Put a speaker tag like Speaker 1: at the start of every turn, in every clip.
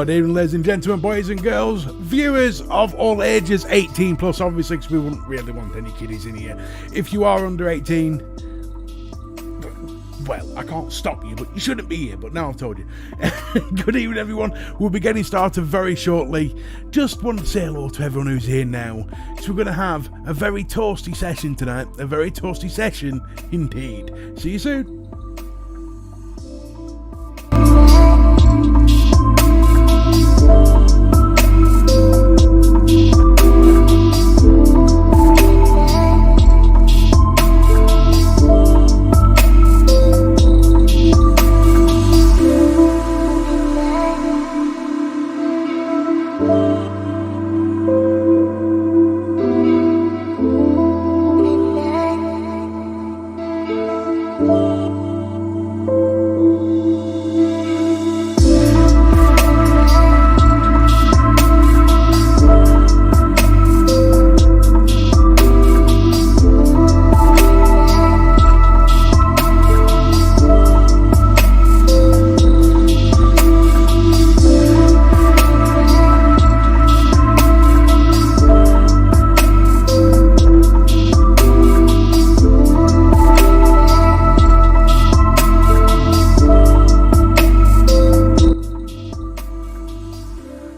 Speaker 1: Good evening, ladies and gentlemen, boys and girls, viewers of all ages, 18 plus, obviously, because we wouldn't really want any kiddies in here. If you are under 18, well, I can't stop you, but you shouldn't be here, but now I've told you. Good evening, everyone. We'll be getting started very shortly. Just want to say hello to everyone who's here now. So we're going to have a very toasty session tonight, a very toasty session indeed. See you soon.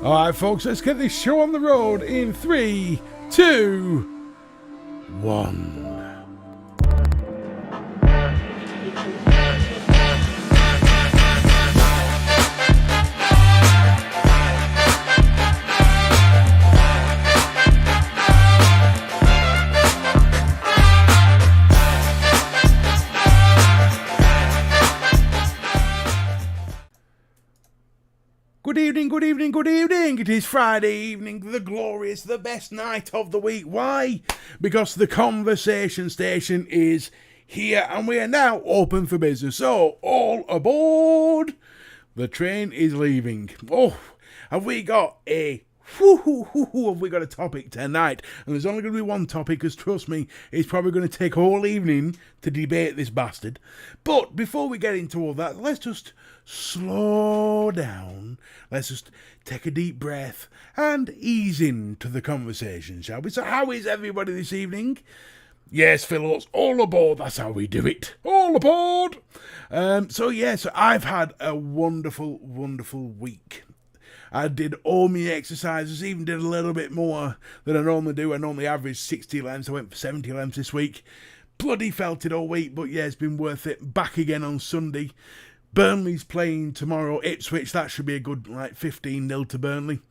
Speaker 1: Alright folks, let's get this show on the road in 3, 2, 1. Good evening, good evening, good evening. It is Friday evening, the glorious, the best night of the week. Why? Because the conversation station is here and we are now open for business. So, all aboard. The train is leaving. Oh, have we got a Have we got a topic tonight? And there's only going to be one topic, because trust me, it's probably going to take a whole evening to debate this bastard. But before we get into all that, let's just slow down. Let's just take a deep breath and ease into the conversation, shall we? So how is everybody this evening? Yes, Phillips, all aboard. That's how we do it. All aboard. So I've had a wonderful, wonderful week. I did all my exercises, even did a little bit more than I normally do. I normally average 60 lengths. I went for 70 lengths this week. Bloody felt it all week, but yeah, it's been worth it. Back again on Sunday. Burnley's playing tomorrow. Ipswich, that should be a good 15-0 to Burnley.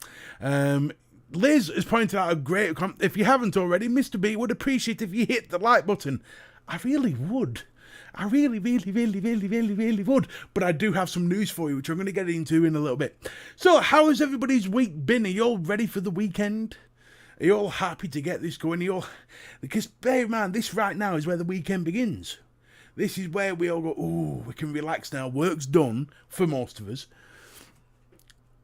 Speaker 1: Liz has pointed out a great comment. If you haven't already, Mr. B would appreciate if you hit the like button. I really would. I really would. But I do have some news for you, which I'm going to get into in a little bit. So, how has everybody's week been? Are you all ready for the weekend? Are you all happy to get this going? Because, babe, man, this right now is where the weekend begins. This is where we all go, ooh, we can relax now. Work's done for most of us.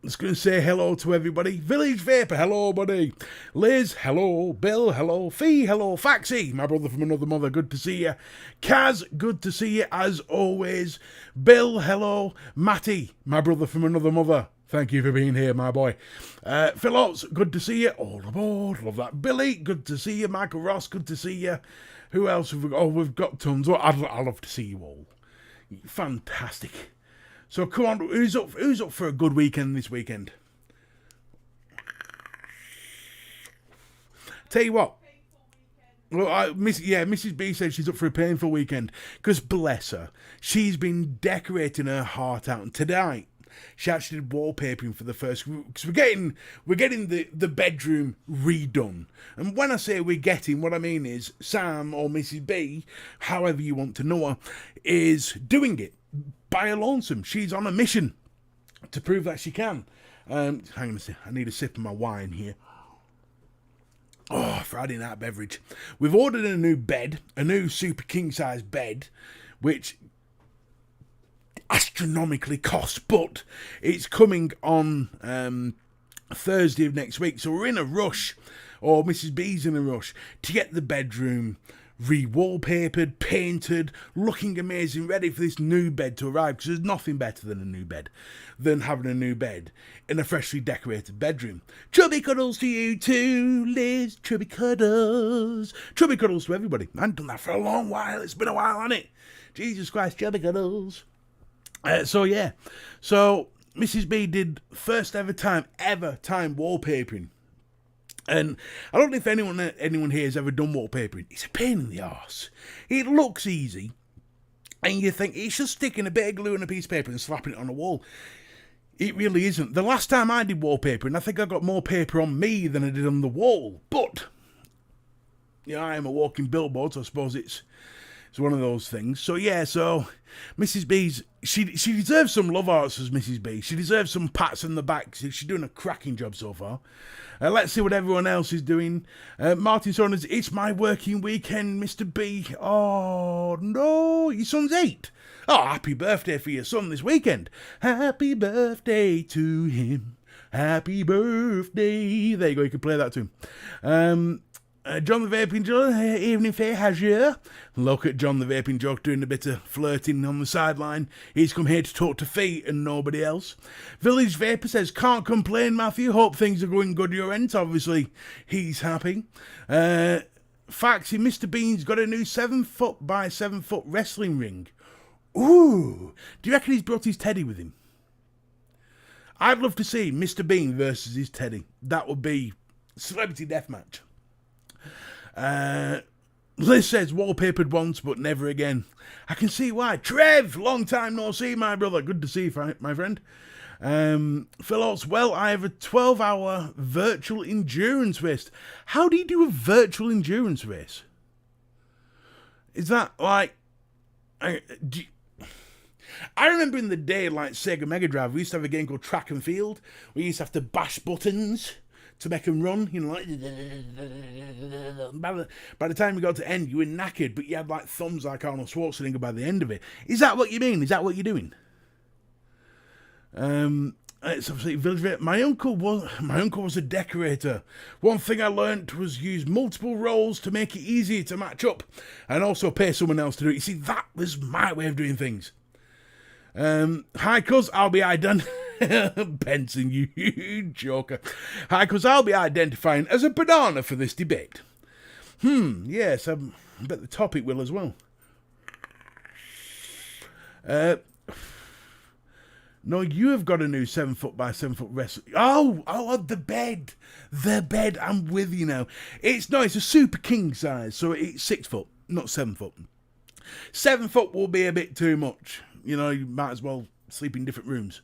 Speaker 1: Just going to say hello to everybody. Village Vapor, hello, buddy. Liz, hello. Bill, hello. Fee, hello. Faxi, my brother from another mother, good to see you. Kaz, good to see you as always. Bill, hello. Matty, my brother from another mother, thank you for being here, my boy. Phillips, good to see you. All aboard, love that. Billy, good to see you. Michael Ross, good to see you. Who else have we got? Oh, we've got tons. Oh, I'd love to see you all. Fantastic. So come on, who's up for a good weekend this weekend? Tell you what. Well, Mrs. B said she's up for a painful weekend, because bless her, she's been decorating her heart out, and tonight she actually did wallpapering for the first, because we're getting the bedroom redone. And when I say we're getting, what I mean is Sam or Mrs. B, however you want to know her, is doing it by her lonesome. She's on a mission to prove that she can. Hang on a second, I need a sip of my wine here. Oh, Friday night beverage. We've ordered a new bed, a new super king size bed, which astronomically costs, but it's coming on Thursday of next week. So we're in a rush, or Mrs. B's in a rush, to get the bedroom re-wallpapered, painted, looking amazing, ready for this new bed to arrive, because there's nothing better than a new bed, than having a new bed in a freshly decorated bedroom. Chubby cuddles to you too, Liz. Chubby cuddles. Chubby cuddles to everybody. I haven't done that for a long while. It's been a while, hasn't it? Jesus Christ, chubby cuddles. So Mrs. B did first ever time wallpapering. And I don't know if anyone here has ever done wallpapering. It's a pain in the arse. It looks easy, and you think it's just sticking a bit of glue on a piece of paper and slapping it on a wall. It really isn't. The last time I did wallpapering, I think I got more paper on me than I did on the wall. But I am a walking billboard, so I suppose it's one of those things. So Mrs. B's, she deserves some love arts as Mrs. B. She deserves some pats on the back. She's doing a cracking job so far. Let's see what everyone else is doing. Martin Saunders, it's my working weekend, Mr. B. Oh, no, your son's 8. Oh, happy birthday for your son this weekend. Happy birthday to him. Happy birthday. There you go, you can play that to him. John the Vaping Joke, evening fair, has you? Look at John the Vaping Joke doing a bit of flirting on the sideline. He's come here to talk to Fee and nobody else. Village Vapor says, can't complain, Matthew. Hope things are going good your end. Obviously, he's happy. Faxy, Mr. Bean's got a new 7-foot by 7-foot wrestling ring. Ooh, do you reckon he's brought his teddy with him? I'd love to see Mr. Bean versus his teddy. That would be celebrity deathmatch. Liz says wallpapered once but never again. I can see why. Trev, long time no see, my brother. Good to see you, my friend. Phillips, well, I have a 12-hour virtual endurance race. How do you do a virtual endurance race? Is that like... I remember in the day, like Sega Mega Drive, we used to have a game called Track and Field. We used to have to bash buttons to make them run, like by the time we got to end, you were knackered, but you had like thumbs like Arnold Schwarzenegger by the end of it. Is that what you mean? Is that what you're doing? It's obviously Village Vape. My uncle was a decorator. One thing I learnt was use multiple rolls to make it easier to match up, and also pay someone else to do it. You see, that was my way of doing things. Hi, cuz, I'll be Benson, you joker. Hi, cuz, I'll be identifying as a banana for this debate. Yes, I bet the topic will as well. No, you have got a new 7 foot by 7 foot wrestling. Oh, the bed. The bed. I'm with you now. It's a super king size, so it's 6 foot, not 7 foot. 7 foot will be a bit too much. You might as well sleep in different rooms.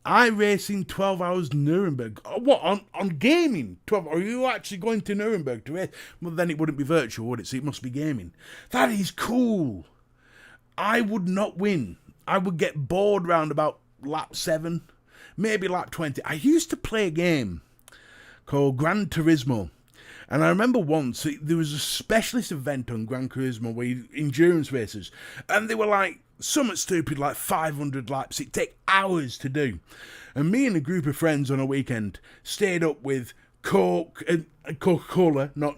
Speaker 1: iRacing 12 hours Nuremberg. Oh, what, on gaming? 12? Are you actually going to Nuremberg to race? Well, then it wouldn't be virtual, would it? So it must be gaming. That is cool. I would not win. I would get bored round about lap 7, maybe lap 20. I used to play a game called Gran Turismo. And I remember once, there was a specialist event on Gran Turismo where endurance races. And they were like, something stupid like 500 laps. It'd take hours to do. And me and a group of friends on a weekend stayed up with Coke and Coca-Cola. Not,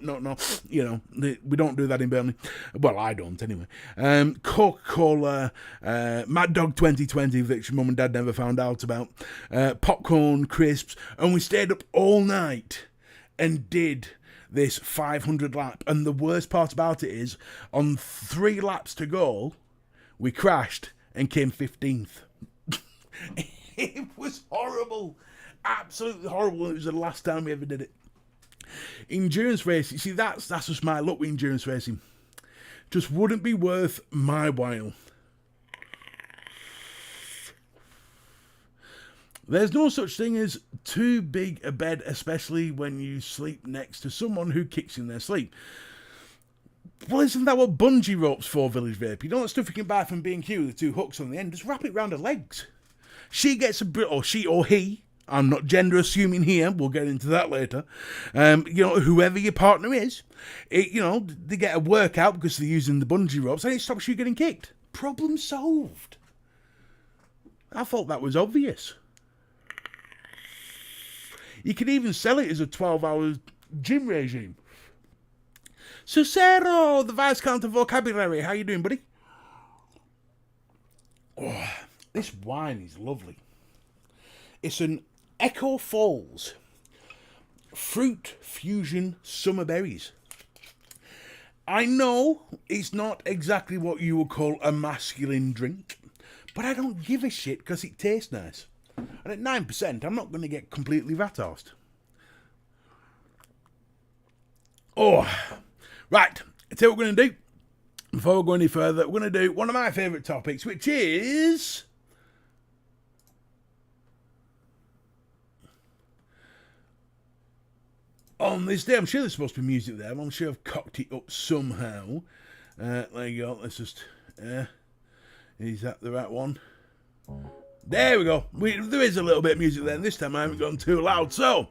Speaker 1: we don't do that in Birmingham. Well, I don't anyway. Coca-Cola, Mad Dog 2020, which Mum and Dad never found out about. Popcorn, crisps. And we stayed up all night and did this 500 lap. And the worst part about it is, on 3 laps to go, we crashed and came 15th. It was horrible. Absolutely horrible. It was the last time we ever did it. Endurance racing. See, that's just my luck with endurance racing. Just wouldn't be worth my while. There's no such thing as too big a bed, especially when you sleep next to someone who kicks in their sleep. Well, isn't that what bungee ropes for, Village Vape? You know that stuff you can buy from B&Q, the 2 hooks on the end? Just wrap it round her legs. She gets she or he, I'm not gender assuming here, we'll get into that later. Whoever your partner is, they get a workout because they're using the bungee ropes, and it stops you getting kicked. Problem solved. I thought that was obvious. You can even sell it as a 12-hour gym regime. Sucero, the Viscount of Vocabulary. How you doing, buddy? Oh, this wine is lovely. It's an Echo Falls Fruit Fusion Summer Berries. I know it's not exactly what you would call a masculine drink, but I don't give a shit because it tastes nice. And at 9%, I'm not going to get completely rat-arsed. Oh, right. I'll tell you what we're going to do. Before we go any further, we're going to do one of my favourite topics, which is... on this day, I'm sure there's supposed to be music there. I'm sure I've cocked it up somehow. There you go. Let's just... is that the right one? There we go. There is a little bit of music there, and this time I haven't gone too loud. So,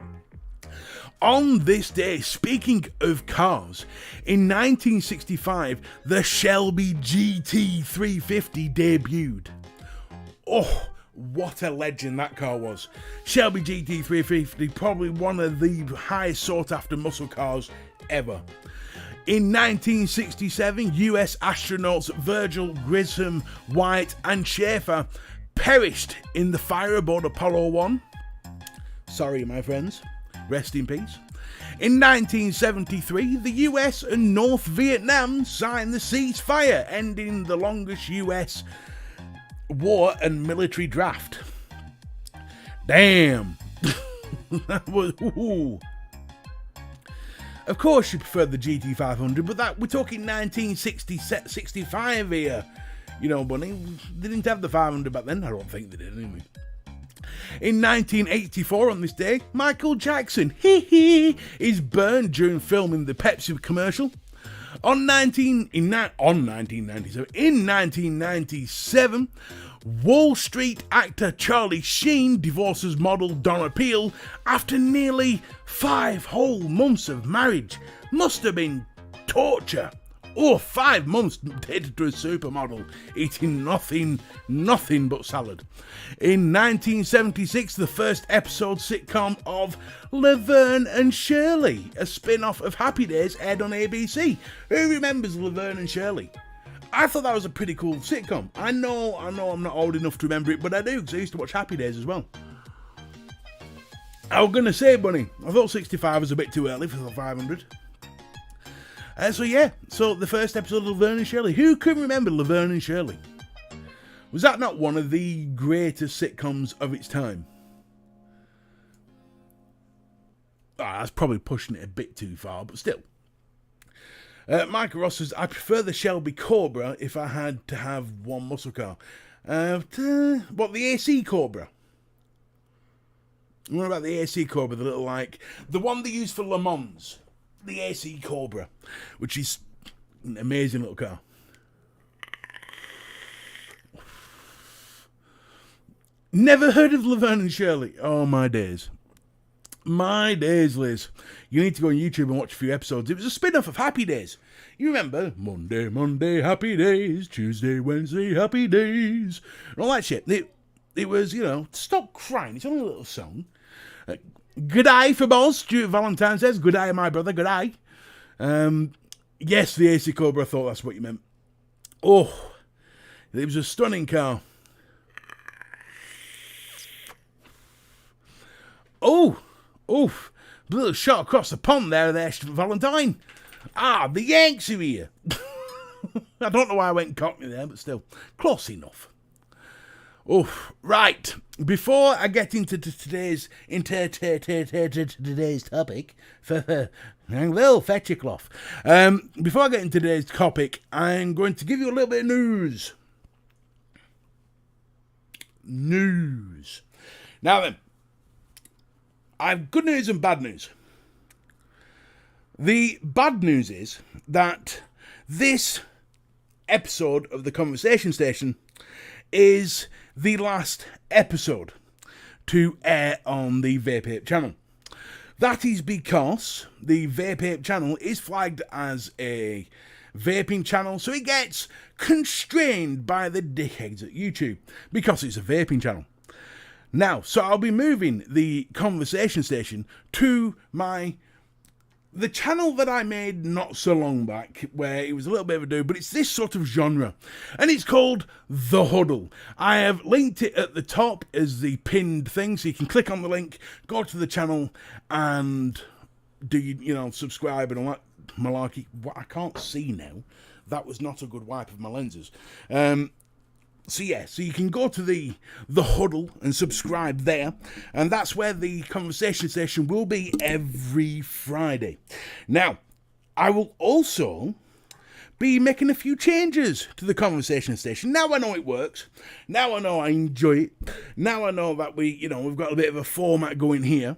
Speaker 1: on this day, speaking of cars, in 1965, the Shelby GT350 debuted. Oh, what a legend that car was. Shelby GT350, probably one of the highest sought-after muscle cars ever. In 1967, US astronauts Virgil, Grissom, White, and Schaefer perished in the fire aboard Apollo 1. Sorry, my friends. Rest in peace. In 1973, the US and North Vietnam signed the ceasefire, ending the longest US war and military draft. Damn. That was... Ooh. Of course you prefer the GT500, but we're talking 1965 here. You know, Bunny, they didn't have the 500 back then. I don't think they did anyway. In 1984, on this day, Michael Jackson, is burned during filming the Pepsi commercial. In 1997, Wall Street actor Charlie Sheen divorces model Donna Peel after nearly 5 whole months of marriage. Must have been torture. Oh, 5 months dated to a supermodel, eating nothing but salad. In 1976, the first episode sitcom of Laverne and Shirley, a spin-off of Happy Days, aired on ABC. Who remembers Laverne and Shirley? I thought that was a pretty cool sitcom. I know I'm not old enough to remember it, but I do, because I used to watch Happy Days as well. I was going to say, Bunny, I thought 65 was a bit too early for the 500. So the first episode of Laverne and Shirley. Who can remember Laverne and Shirley? Was that not one of the greatest sitcoms of its time? That's probably pushing it a bit too far, but still. Michael Ross says, I prefer the Shelby Cobra if I had to have one muscle car. What, the AC Cobra? What about the AC Cobra? The little, the one they use for Le Mans. The AC Cobra, which is an amazing little car. Never heard of Laverne and Shirley. Oh, my days. My days, Liz. You need to go on YouTube and watch a few episodes. It was a spin-off of Happy Days. You remember? Monday, Happy Days. Tuesday, Wednesday, Happy Days. And all that shit. It was, stop crying. It's only a little song. Good eye for balls, Stuart Valentine says. Good eye, my brother, good eye. Yes, the AC Cobra, I thought that's what you meant. Oh, it was a stunning car. Oh, a little shot across the pond there, Valentine. The Yanks are here. I don't know why I went cockney there, but still, close enough. Oh, right. Before I get into today's topic, well, fetch your cloth. Before I get into today's topic, I'm going to give you a little bit of news. Now then, I have good news and bad news. The bad news is that this episode of the Conversation Station is the last episode to air on the VapeApe channel. That is because the VapeApe channel is flagged as a vaping channel, so it gets constrained by the dickheads at YouTube because it's a vaping channel. Now, so I'll be moving the Conversation Station to the channel that I made not so long back, where it was a little bit of a do, but it's this sort of genre, and it's called The Huddle. I have linked it at the top as the pinned thing, so you can click on the link, go to the channel, and do subscribe and all that malarkey. What I can't see now, that was not a good wipe of my lenses. So you can go to the Huddle and subscribe there, and that's where the Conversation Station will be every Friday. Now, I will also be making a few changes to the Conversation Station. Now I know it works. Now I know I enjoy it. Now I know that we've got a bit of a format going here.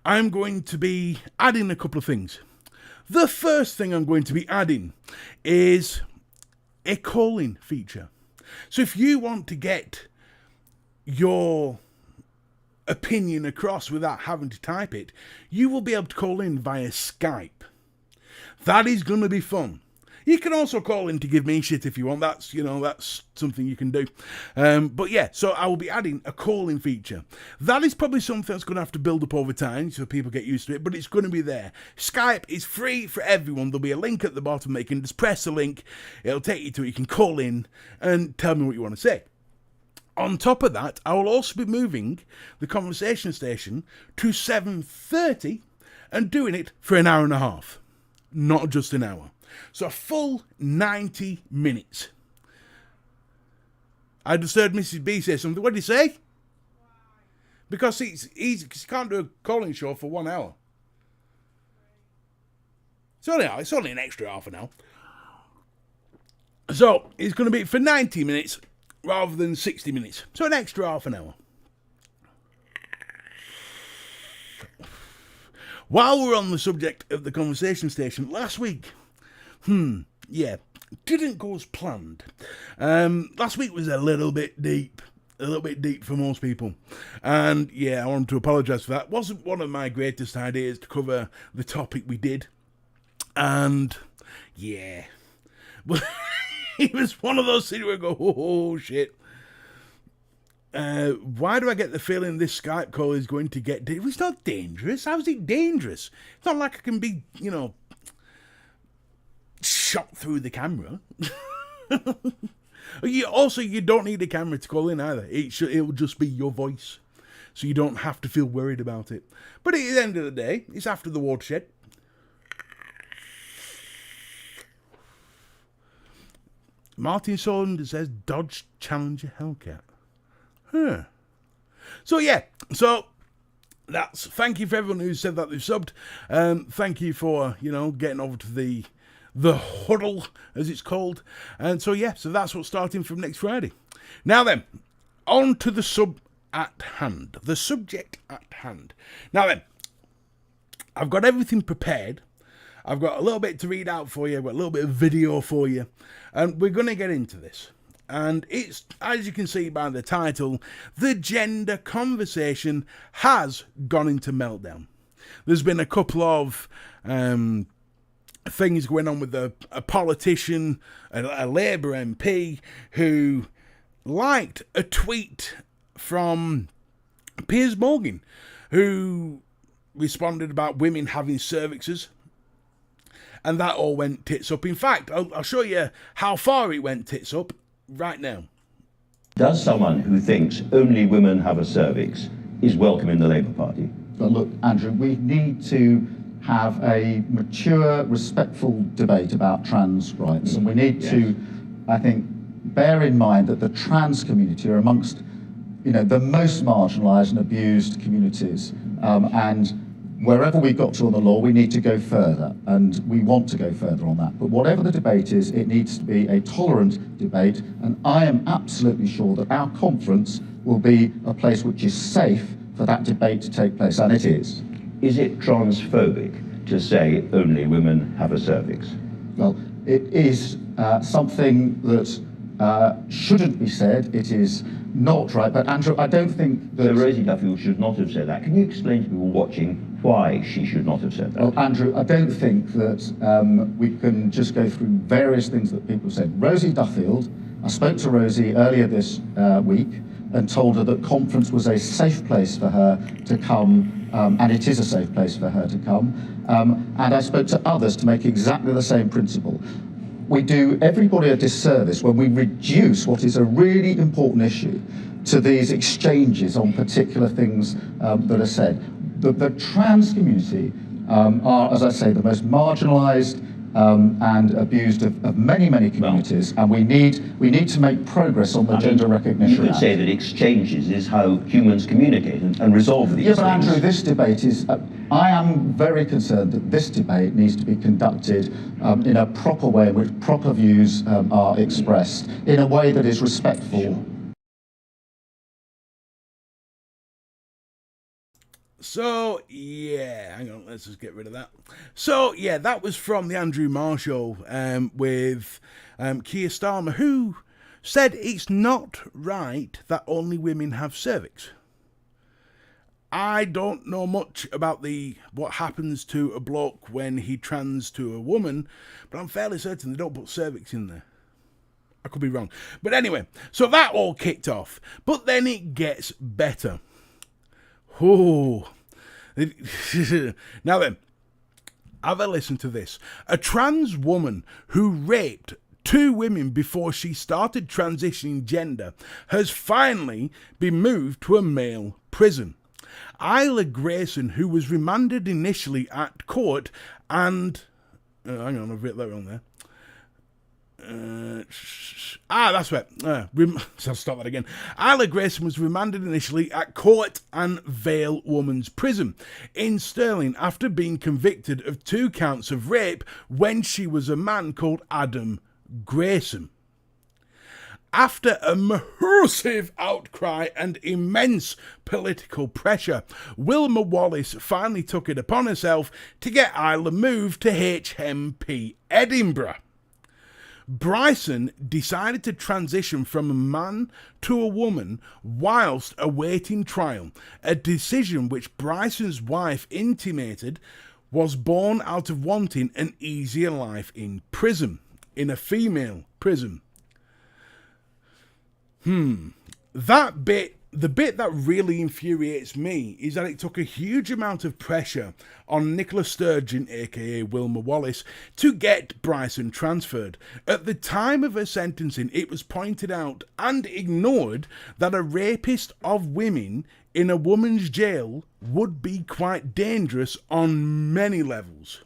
Speaker 1: I'm going to be adding a couple of things. The first thing I'm going to be adding is a call-in feature. So if you want to get your opinion across without having to type it, you will be able to call in via Skype. That is going to be fun. You can also call in to give me shit if you want. That's something you can do. So I will be adding a call-in feature. That is probably something that's going to have to build up over time so people get used to it, but it's going to be there. Skype is free for everyone. There'll be a link at the bottom. They can just press the link. It'll take you to it. You can call in and tell me what you want to say. On top of that, I will also be moving the Conversation Station to 7:30 and doing it for an hour and a half, not just an hour. So a full 90 minutes. I just heard Mrs. B say something. What did he say? Why? Because he can't do a calling show for 1 hour. It's only an extra half an hour. So it's going to be for 90 minutes rather than 60 minutes. So an extra half an hour. While we're on the subject of the Conversation Station, last week, didn't go as planned. Last week was a little bit deep for most people. And I want to apologise for that. It wasn't one of my greatest ideas to cover the topic we did. And But it was one of those things where I go, oh shit. Why do I get the feeling this Skype call is going to get... It's not dangerous. How's it dangerous? It's not like I can be, shot through the camera. You don't need a camera to call in either. It will just be your voice. So you don't have to feel worried about it. But at the end of the day, it's after the watershed. Martin Solomon says, Dodge Challenger Hellcat. Huh. So that's... Thank you for everyone who said that they've subbed. Thank you for, getting over to the huddle, as it's called. And so that's what's starting from next Friday. Now then, on to the subject at hand. Now then, I've got everything prepared. I've got a little bit to read out for you. I've got a little bit of video for you. And we're going to get into this. And it's, as you can see by the title, the gender conversation has gone into meltdown. There's been a couple of things going on with a politician, a Labour MP, who liked a tweet from Piers Morgan, who responded about women having cervixes. And that all went tits up. In fact, I'll show you how far it went tits up right now.
Speaker 2: Does someone who thinks only women have a cervix is welcome in the Labour Party?
Speaker 3: But look, Andrew, we need to have a mature, respectful debate about trans rights. And we need to, I think, bear in mind that the trans community are amongst, the most marginalised and abused communities. And wherever we got to on the law, we need to go further, and we want to go further on that. But whatever the debate is, it needs to be a tolerant debate, and I am absolutely sure that our conference will be a place which is safe for that debate to take place, and it is.
Speaker 2: Is it transphobic to say only women have a cervix?
Speaker 3: Well, it is something that shouldn't be said. It is not right, but Andrew, I don't think that...
Speaker 2: So Rosie Duffield should not have said that. Can you explain to people watching why she should not have said that?
Speaker 3: Well, Andrew, I don't think that we can just go through various things that people said. Rosie Duffield, I spoke to Rosie earlier this week and told her that conference was a safe place for her to come, and it is a safe place for her to come. And I spoke to others to make exactly the same principle. We do everybody a disservice when we reduce what is a really important issue to these exchanges on particular things that are said. The trans community are, as I say, the most marginalised and abused of many, many communities, and we need to make progress on the Gender Recognition
Speaker 2: You could
Speaker 3: Act.
Speaker 2: say that exchanges is how humans communicate and resolve these things.
Speaker 3: But Andrew, this debate is... I am very concerned that this debate needs to be conducted in a proper way, in which proper views are expressed, in a way that is respectful.
Speaker 2: Sure.
Speaker 1: So, hang on, let's just get rid of that. So, that was from the Andrew Marr show with Keir Starmer, who said it's not right that only women have cervix. I don't know much about what happens to a bloke when he trans to a woman, but I'm fairly certain they don't put cervix in there. I could be wrong. But anyway, so that all kicked off. But then it gets better. Oh. Now then, have a listen to this. A trans woman who raped 2 women before she started transitioning gender has finally been moved to a male prison. Isla Grayson, who was remanded initially at court and... hang on, I've written that wrong there. That's right. So I'll start that again. Isla Grayson was remanded initially at Court and Vale Women's Prison in Stirling after being convicted of 2 counts of rape when she was a man called Adam Grayson. After a massive outcry and immense political pressure, Wilma Wallace finally took it upon herself to get Isla moved to HMP Edinburgh. Bryson decided to transition from a man to a woman whilst awaiting trial, a decision which Bryson's wife intimated was born out of wanting an easier life in prison. in a female prison. That bit, the bit that really infuriates me is that it took a huge amount of pressure on Nicola Sturgeon, aka Wilma Wallace, to get Bryson transferred. At the time of her sentencing, it was pointed out and ignored that a rapist of women in a woman's jail would be quite dangerous on many levels.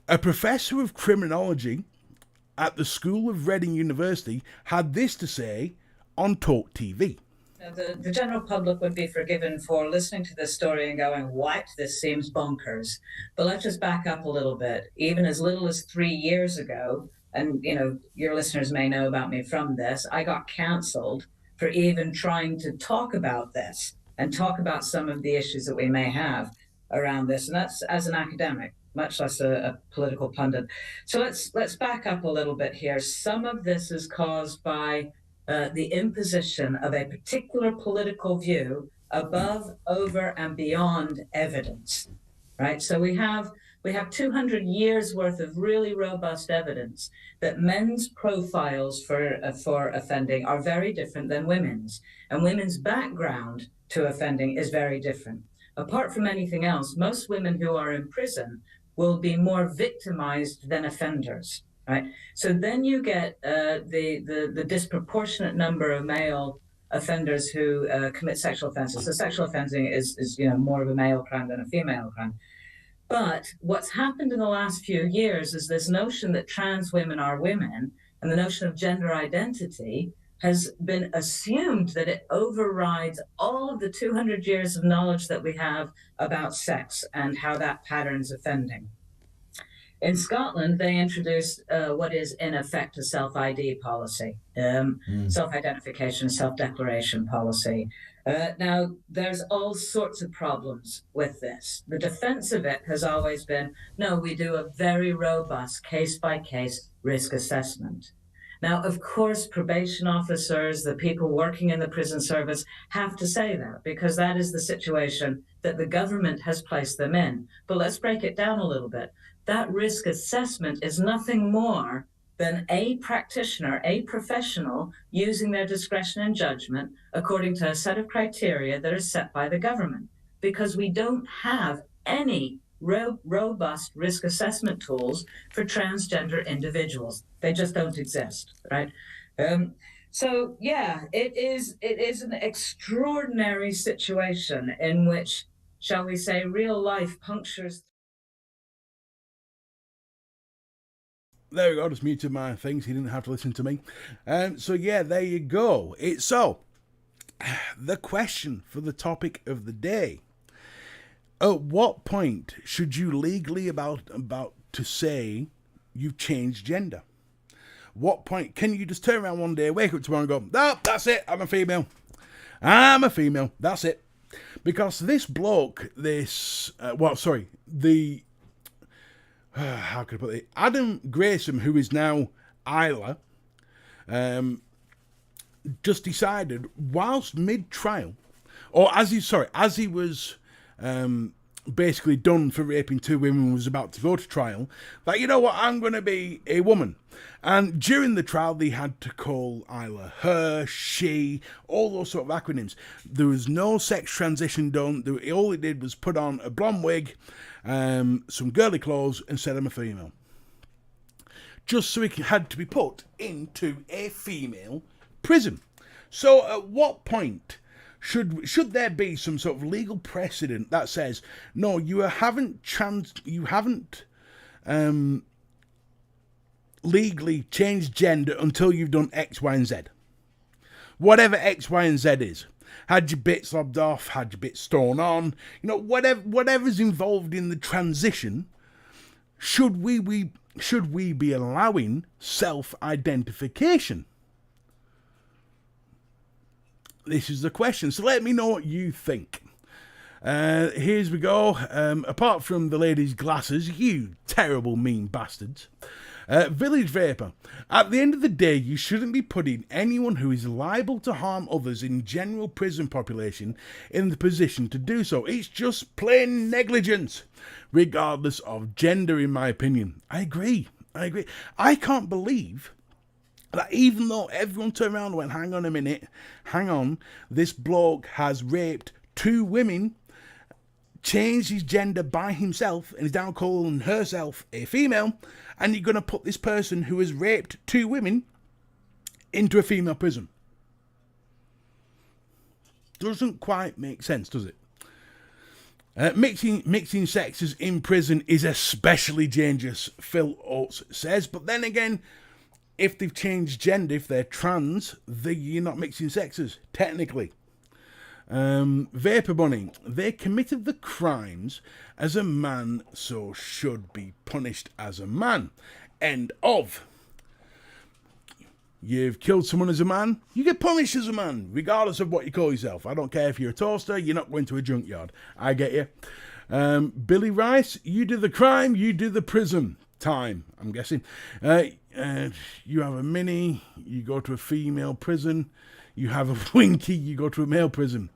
Speaker 1: A professor of criminology at the School of Reading University had this to say on Talk TV.
Speaker 4: Now, the general public would be forgiven for listening to this story and going, what? This seems bonkers. But let's just back up a little bit. Even as little as 3 years ago, and your listeners may know about me from this, I got cancelled for even trying to talk about this and talk about some of the issues that we may have around this. And that's as an academic, much less a political pundit. So let's back up a little bit here. Some of this is caused by the imposition of a particular political view above, over, and beyond evidence, right? So we have 200 years worth of really robust evidence that men's profiles for offending are very different than women's, and women's background to offending is very different. Apart from anything else, most women who are in prison will be more victimized than offenders. Right. So then you get the disproportionate number of male offenders who commit sexual offenses. So sexual offending is more of a male crime than a female crime. But what's happened in the last few years is this notion that trans women are women, and the notion of gender identity has been assumed that it overrides all of the 200 years of knowledge that we have about sex and how that patterns offending. In Scotland, they introduced what is, in effect, a self-ID policy, self-identification, self-declaration policy. Now, there's all sorts of problems with this. The defense of it has always been, no, we do a very robust case-by-case risk assessment. Now, of course, probation officers, the people working in the prison service have to say that because that is the situation that the government has placed them in. But let's break it down a little bit. That risk assessment is nothing more than a practitioner, a professional, using their discretion and judgment according to a set of criteria that are set by the government. Because we don't have any robust risk assessment tools for transgender individuals. They just don't exist, right? So yeah, it is an extraordinary situation in which, shall we say, real life punctures.
Speaker 1: There we go, just muted my things, he didn't have to listen to me. So yeah, there you go. So, the question for the topic of the day. At what point should you legally about to say you've changed gender? What point can you just turn around one day, wake up tomorrow and go, no, that's it, I'm a female, that's it. Because this bloke, how could I put it? Adam Grayson, who is now Isla, just decided whilst mid-trial, or as he was basically done for raping 2 women and was about to go to trial, that, you know what, I'm going to be a woman. And during the trial, they had to call Isla her, she, all those sort of acronyms. There was no sex transition done. All he did was put on a blonde wig, some girly clothes, and said I'm a female. Just so he had to be put into a female prison. So at what point should there be some sort of legal precedent that says, no, you haven't legally changed gender until you've done X, Y, and Z. Whatever X, Y, and Z is. Had your bits lobbed off, had your bits torn on, whatever's involved in the transition, should we be allowing self-identification? This is the question, so let me know what you think. Here's we go. Apart from the lady's glasses, you terrible mean bastards. Village Vapor. At the end of the day, you shouldn't be putting anyone who is liable to harm others in general prison population in the position to do so. It's just plain negligence, regardless of gender, in my opinion. I agree. I agree. I can't believe that even though everyone turned around and went, hang on a minute, hang on, this bloke has raped 2 women, changed his gender by himself, and is now calling herself a female, and you're going to put this person who has raped 2 women into a female prison. Doesn't quite make sense, does it? Mixing sexes in prison is especially dangerous, Phil Oates says, but then again, if they've changed gender, if they're trans, you're not mixing sexes, technically. Vapor Bunny, they committed the crimes as a man, so should be punished as a man. End of. You've killed someone as a man, you get punished as a man, regardless of what you call yourself. I don't care if you're a toaster, you're not going to a junkyard. I get you. Billy Rice, you do the crime, you do the prison time, I'm guessing. You have a mini, you go to a female prison. You have a winky, you go to a male prison.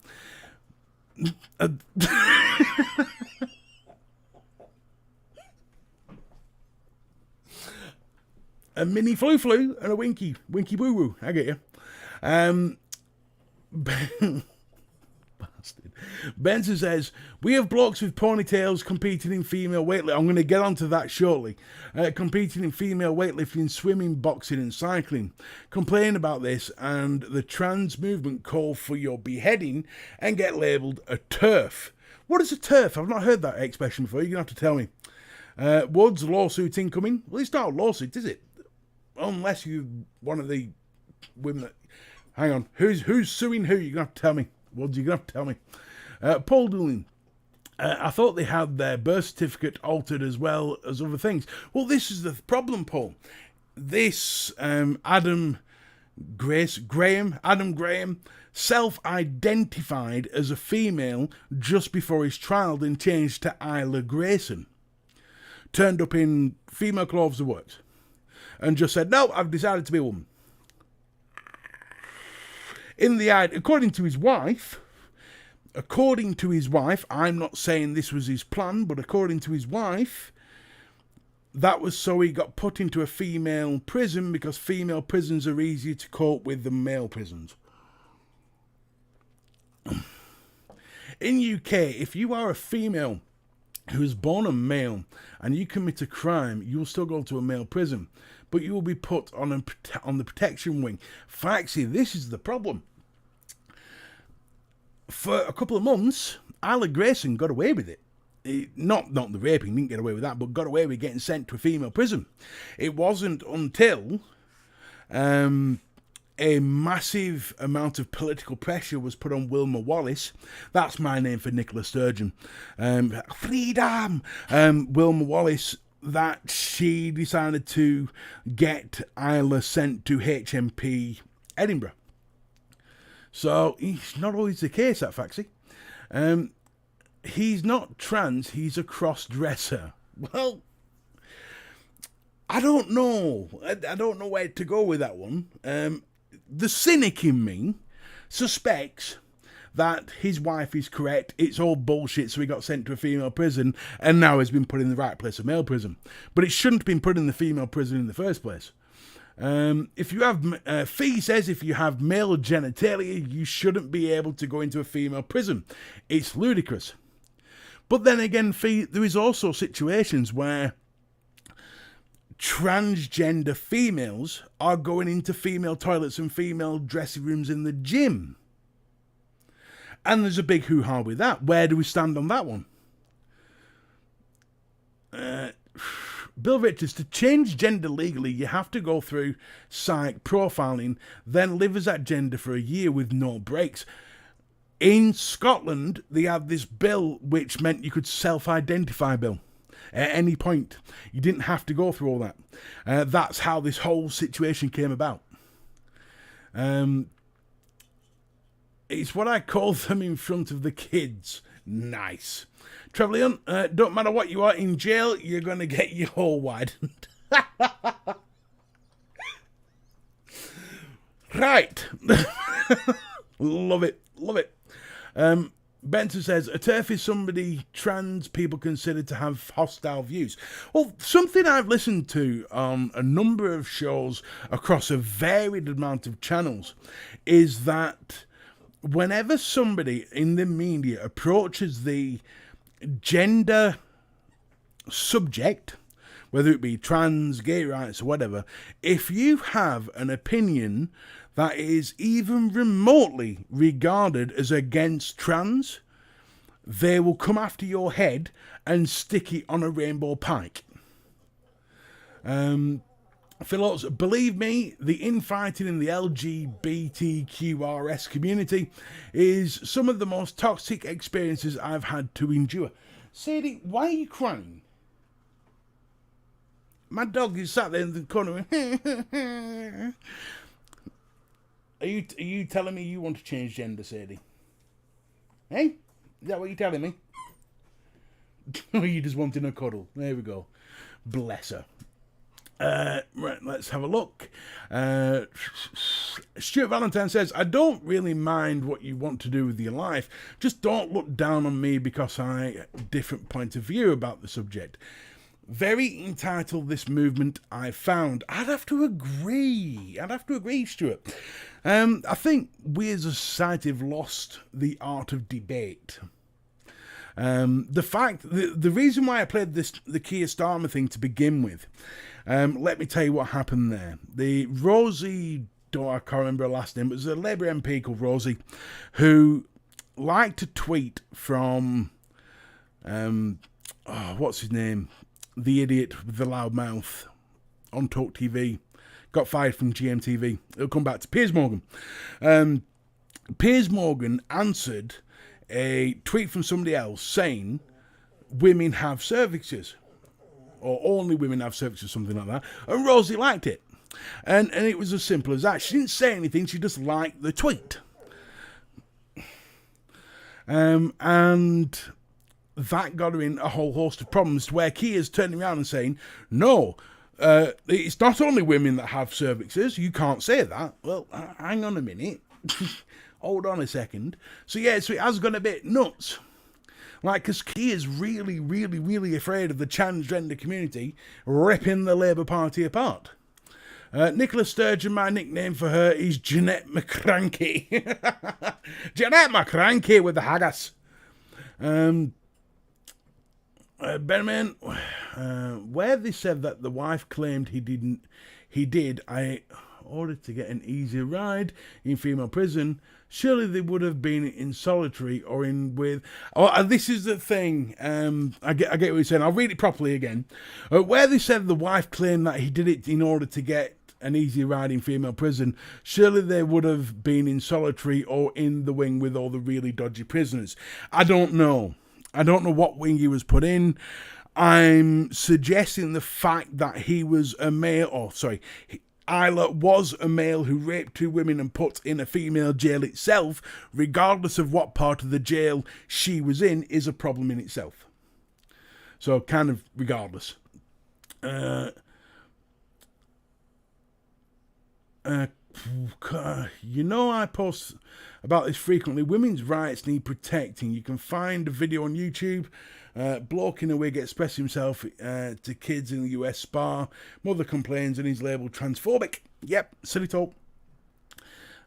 Speaker 1: A mini flu and a winky woo woo. I get you. Bastard. Benson says, we have blokes with ponytails competing in female weightlifting. I'm going to get onto that shortly. Competing in female weightlifting, swimming, boxing and cycling. Complain about this and the trans movement call for your beheading and get labelled a TERF. What is a TERF? I've not heard that expression before. You're going to have to tell me. Woods, lawsuit incoming. Well, it's not a lawsuit, is it? Unless you're one of the women that... Hang on. Who's suing who? You're going to have to tell me. Woods, you're going to have to tell me. Paul Dooling. I thought they had their birth certificate altered as well as other things. Well, this is the problem, Paul. This Adam Graham self-identified as a female just before his trial and changed to Isla Grayson. Turned up in female clothes and works. And just said, no, I've decided to be a woman. According to his wife, I'm not saying this was his plan, but according to his wife, that was so he got put into a female prison because female prisons are easier to cope with than male prisons. In UK, if you are a female who is born a male and you commit a crime, you will still go to a male prison, but you will be put on the protection wing. Faxi, this is the problem. For a couple of months, Isla Grayson got away with it. Not the raping, didn't get away with that, but got away with getting sent to a female prison. It wasn't until a massive amount of political pressure was put on Wilma Wallace. That's my name for Nicola Sturgeon. Freedom! Wilma Wallace, that she decided to get Isla sent to HMP Edinburgh. So, it's not always the case, that Faxi. He's not trans, he's a cross-dresser. Well, I don't know. I don't know where to go with that one. The cynic in me suspects that his wife is correct. It's all bullshit, so he got sent to a female prison and now has been put in the right place, a male prison. But it shouldn't have been put in the female prison in the first place. If you have, Fee says if you have male genitalia, you shouldn't be able to go into a female prison. It's ludicrous. But then again, Fee, there is also situations where transgender females are going into female toilets and female dressing rooms in the gym. And there's a big hoo-ha with that. Where do we stand on that one? Bill Richards, to change gender legally, you have to go through psych profiling, then live as that gender for a year with no breaks. In Scotland, they had this bill which meant you could self-identify, Bill, at any point. You didn't have to go through all that. That's how this whole situation came about. It's what I call them in front of the kids. Nice. Trevor Leon, don't matter what you are in jail, you're going to get your hole widened. Right. Love it. Love it. Benson says, a TERF is somebody trans people consider to have hostile views. Well, something I've listened to on a number of shows across a varied amount of channels is that whenever somebody in the media approaches the gender subject, whether it be trans, gay rights, or whatever, if you have an opinion that is even remotely regarded as against trans, they will come after your head and stick it on a rainbow pike. Phillips, believe me, the infighting in the LGBTQRS community is some of the most toxic experiences I've had to endure. Sadie, why are you crying? My dog is sat there in the corner. Are you telling me you want to change gender, Sadie? Hey? Is that what you're telling me? Or you just wanting a cuddle? There we go. Bless her. Right, let's have a look. Stuart Valentine says, I don't really mind what you want to do with your life. Just don't look down on me because I have a different point of view about the subject. Very entitled, this movement I found. I'd have to agree, Stuart. I think we as a society have lost the art of debate. The reason why I played the Keir Starmer thing to begin with, let me tell you what happened there. The Rosie, I can't remember her last name, but it was a Labour MP called Rosie, who liked to tweet from, what's his name? The idiot with the loud mouth on Talk TV. Got fired from GMTV. It'll come back to Piers Morgan. Piers Morgan answered a tweet from somebody else saying women have cervixes, or only women have cervixes, something like that. And Rosie liked it. And it was as simple as that. She didn't say anything, she just liked the tweet. And that got her in a whole host of problems to where Keir's turning around and saying, no, it's not only women that have cervixes. You can't say that. Well, hang on a minute. Hold on a second. So yeah, so it has gone a bit nuts. Like, because Keir's really, really, really afraid of the transgender community ripping the Labour Party apart. Nicola Sturgeon, my nickname for her is Jeanette McCranky. Jeanette McCranky with the haggis. Benman, where they said that the wife claimed he did, I ordered to get an easy ride in female prison. Surely they would have been in solitary or in with... Oh, and this is the thing. I get what you're saying. I'll read it properly again. Where they said the wife claimed that he did it in order to get an easy ride in female prison, surely they would have been in solitary or in the wing with all the really dodgy prisoners. I don't know. I don't know what wing he was put in. I'm suggesting the fact that he was a male, Isla was a male who raped two women and put in a female jail itself, regardless of what part of the jail she was in, is a problem in itself. So kind of regardless. I post about this frequently. Women's rights need protecting. You can find a video on YouTube. Bloke in a wig expressing himself to kids in the US spa. Mother complains and he's labelled transphobic. Yep, silly talk.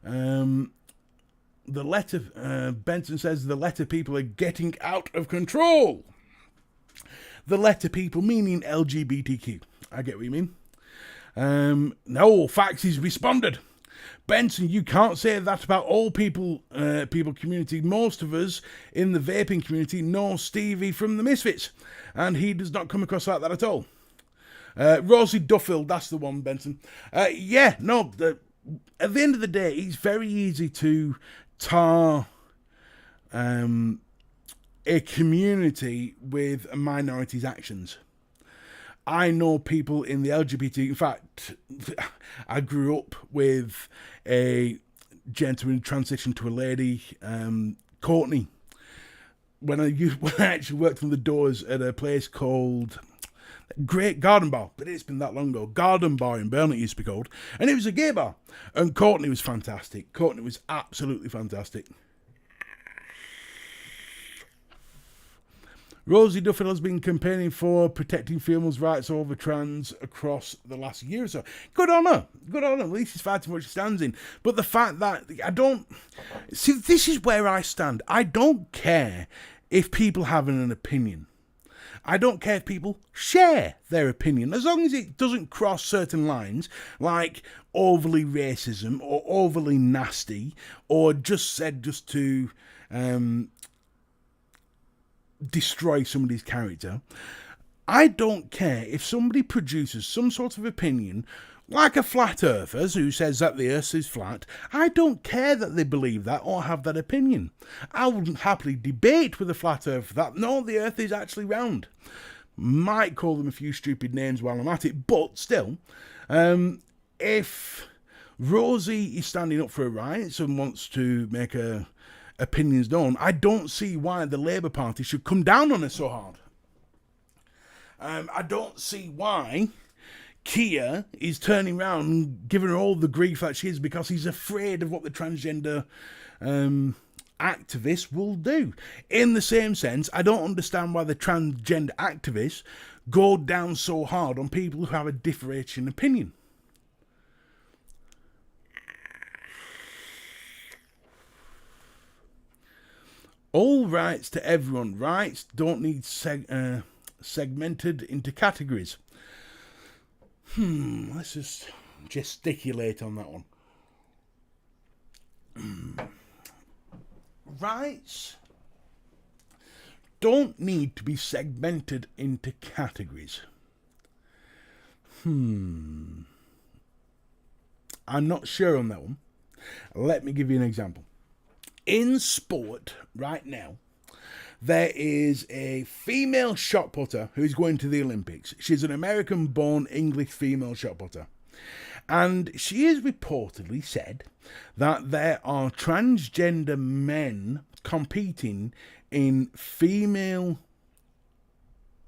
Speaker 1: The letter, Benson says the letter people are getting out of control. The letter people meaning LGBTQ. I get what you mean. No, Faxies responded. Benson, you can't say that about all people community. Most of us in the vaping community know Stevie from the Misfits, and he does not come across like that at all. Rosie Duffield, that's the one, Benson. At the end of the day, it's very easy to tar a community with a minority's actions. I know people in the LGBT. In fact, I grew up with a gentleman transitioned to a lady, Courtney. When I actually worked on the doors at a place called Great Garden Bar, but it's been that long ago. Garden Bar in Burnley it used to be called, and it was a gay bar. And Courtney was fantastic. Courtney was absolutely fantastic. Rosie Duffield has been campaigning for protecting females' rights over trans across the last year or so. Good on her. Good on her. At least she's fighting what she stands in. But the fact that I don't... See, this is where I stand. I don't care if people have an opinion. I don't care if people share their opinion, as long as it doesn't cross certain lines, like overly racism or overly nasty, or just said just to destroy somebody's character. I don't care if somebody produces some sort of opinion, like a flat earther who says that the earth is flat. I don't care that they believe that or have that opinion. I wouldn't happily debate with a flat earther that, no, the earth is actually round. Might call them a few stupid names while I'm at it, but still, if Rosie is standing up for her rights and wants to make her opinions known, I don't see why the Labour Party should come down on her so hard. I don't see why Keir is turning around and giving her all the grief that she is because he's afraid of what the transgender activists will do. In the same sense, I don't understand why the transgender activists go down so hard on people who have a differentiating opinion. All rights to everyone. Rights don't need segmented into categories. Let's just gesticulate on that one. Rights don't need to be segmented into categories. I'm not sure on that one. Let me give you an example. In sport right now, there is a female shot putter who's going to the Olympics. She's an American-born English female shot putter. And she has reportedly said that there are transgender men competing in female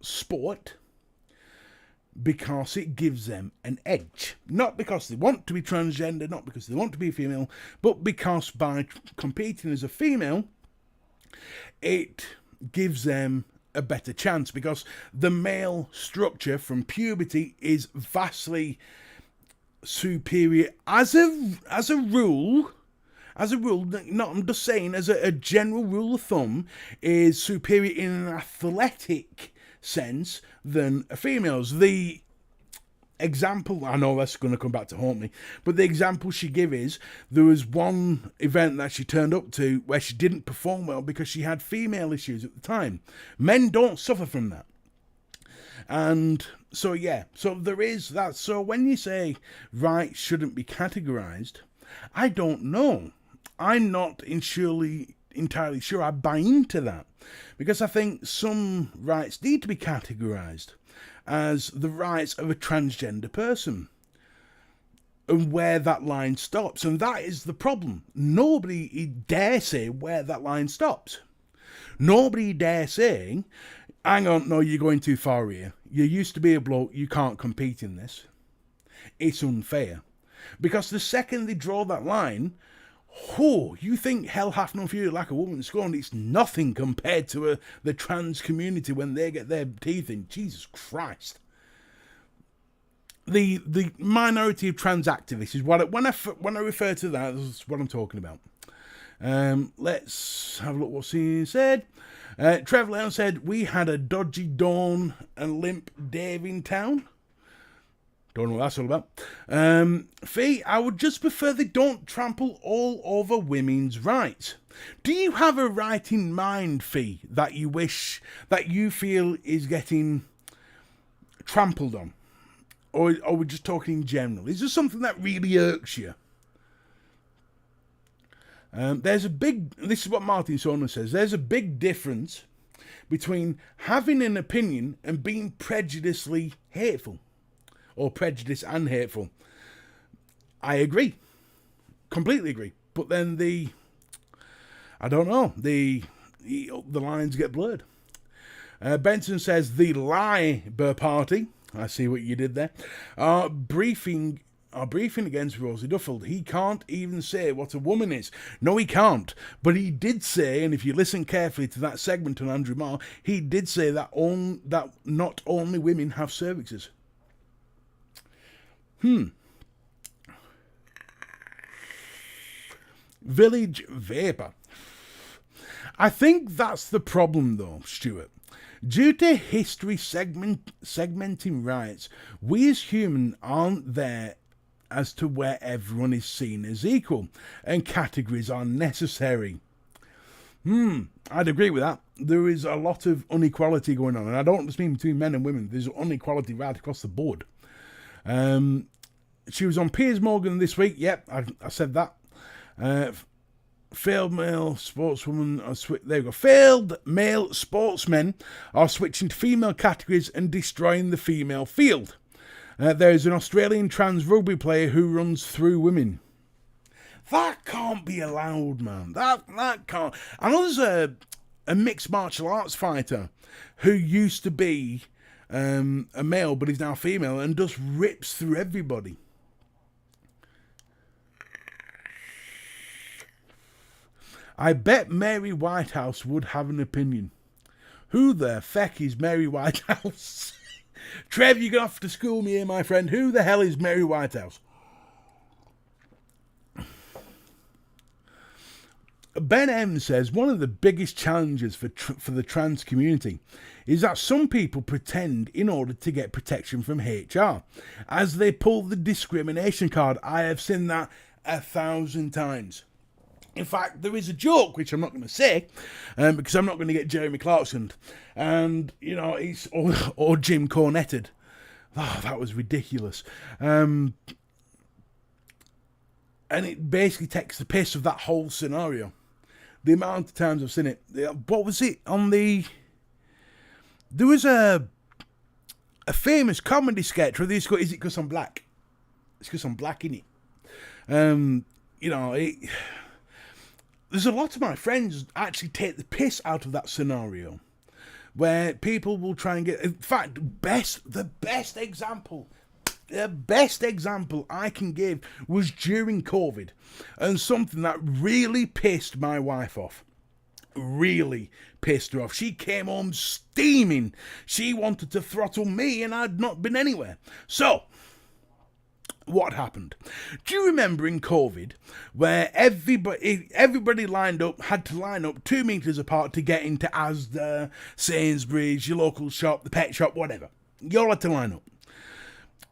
Speaker 1: sport because it gives them an edge. Not because they want to be transgender, not because they want to be female, but because by competing as a female, it gives them a better chance, because the male structure from puberty is vastly superior as a rule. Not, I'm just saying, as a general rule of thumb, is superior in an athletic sense than a female's. The example, I know that's going to come back to haunt me, but the example she gave is, there was one event that she turned up to where she didn't perform well because she had female issues at the time. Men don't suffer from that. And so, yeah, so there is that. So when you say rights shouldn't be categorized, I don't know. I'm not entirely sure I buy into that, because I think some rights need to be categorized as the rights of a transgender person, and where that line stops. And that is the problem. Nobody dare say where that line stops. Nobody dare say, hang on, no, you're going too far here. You used to be a bloke, you can't compete in this. It's unfair. Because the second they draw that line, you think hell hath no fury like a woman scorned. It's nothing compared to the trans community when they get their teeth in. Jesus Christ. The minority of trans activists is what when I refer to that, that's what I'm talking about. Let's have a look what's he said. Trevor Leon said, we had a dodgy Dawn and limp Dave in town. Don't know what that's all about. Fee, I would just prefer they don't trample all over women's rights. Do you have a right in mind, Fee, that you wish, that you feel is getting trampled on? Or are we just talking in general? Is there something that really irks you? This is what Martin Sona says, there's a big difference between having an opinion and being prejudiciously hateful. Or prejudice and hateful. I agree. Completely agree. But then the lines get blurred. Benson says, the Labour Party, I see what you did there, are our briefing against Rosie Duffield. He can't even say what a woman is. No, he can't. But he did say, and if you listen carefully to that segment on Andrew Marr, he did say that not only women have cervixes. Village Vapor. I think that's the problem, though, Stuart. Due to history segmenting rights, we as humans aren't there as to where everyone is seen as equal, and categories are necessary. I'd agree with that. There is a lot of inequality going on, and I don't just mean between men and women. There's inequality right across the board. She was on Piers Morgan this week. Yep, I said that. Failed male sportswomen are there you go. Failed male sportsmen are switching to female categories and destroying the female field. There is an Australian trans rugby player who runs through women. That can't be allowed, man. That can't. I know there's a mixed martial arts fighter who used to be a male but is now female and just rips through everybody. I bet Mary Whitehouse would have an opinion. Who the feck is Mary Whitehouse? Trev, you're going to have to school me here, my friend. Who the hell is Mary Whitehouse? Ben M says, one of the biggest challenges for the trans community is that some people pretend in order to get protection from HR, as they pull the discrimination card. I have seen that 1,000 times. In fact, there is a joke, which I'm not going to say, because I'm not going to get Jeremy Clarkson, and, it's or Jim Cornetted. Oh, that was ridiculous. And it basically takes the piss of that whole scenario. The amount of times I've seen it. What was it on the... There was a famous comedy sketch where they used to go, is it because I'm black? It's because I'm black, innit? There's a lot of my friends actually take the piss out of that scenario, where people will try and get... In fact, the best example I can give was during COVID, and something that really pissed my wife off. Really pissed her off. She came home steaming. She wanted to throttle me, and I'd not been anywhere. So... what happened? Do you remember in COVID where everybody had to line up 2 meters apart to get into Asda, Sainsbury's, your local shop, the pet shop, whatever? You all had to line up.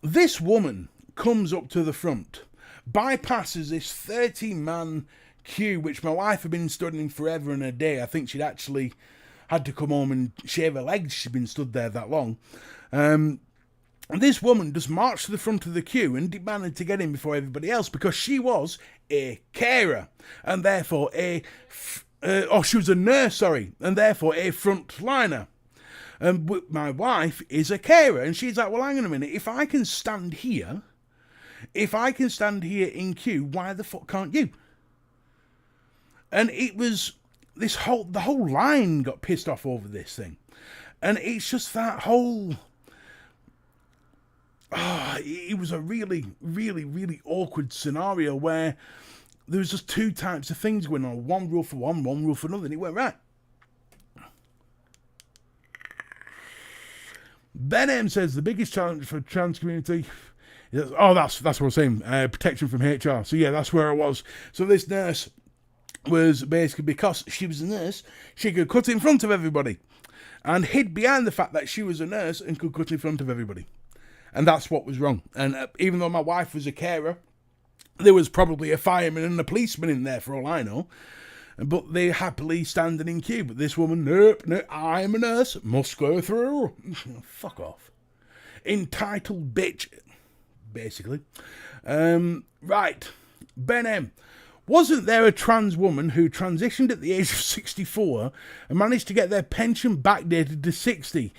Speaker 1: This woman comes up to the front, bypasses this 30-man queue, which my wife had been studying forever and a day. I think she'd actually had to come home and shave her legs. She'd been stood there that long. And this woman just marched to the front of the queue and demanded to get in before everybody else because she was a carer and therefore she was a nurse, and therefore a frontliner. And my wife is a carer, and she's like, well, hang on a minute, if I can stand here in queue, why the fuck can't you? And it was the whole line got pissed off over this thing. And it's just that whole... it was a really, really, really awkward scenario where there was just two types of things going on. One rule for one rule for another, and it went right. Ben M says the biggest challenge for trans community is, that's what I'm saying, protection from HR. So yeah, that's where I was. So this nurse was basically, because she was a nurse, she could cut in front of everybody and hid behind the fact that she was a nurse and could cut in front of everybody. And that's what was wrong. And even though my wife was a carer, there was probably a fireman and a policeman in there for all I know. But they happily standing in queue. But this woman, nope, I'm a nurse, must go through. Fuck off. Entitled bitch, basically. Right, Ben M. Wasn't there a trans woman who transitioned at the age of 64 and managed to get their pension backdated to 60?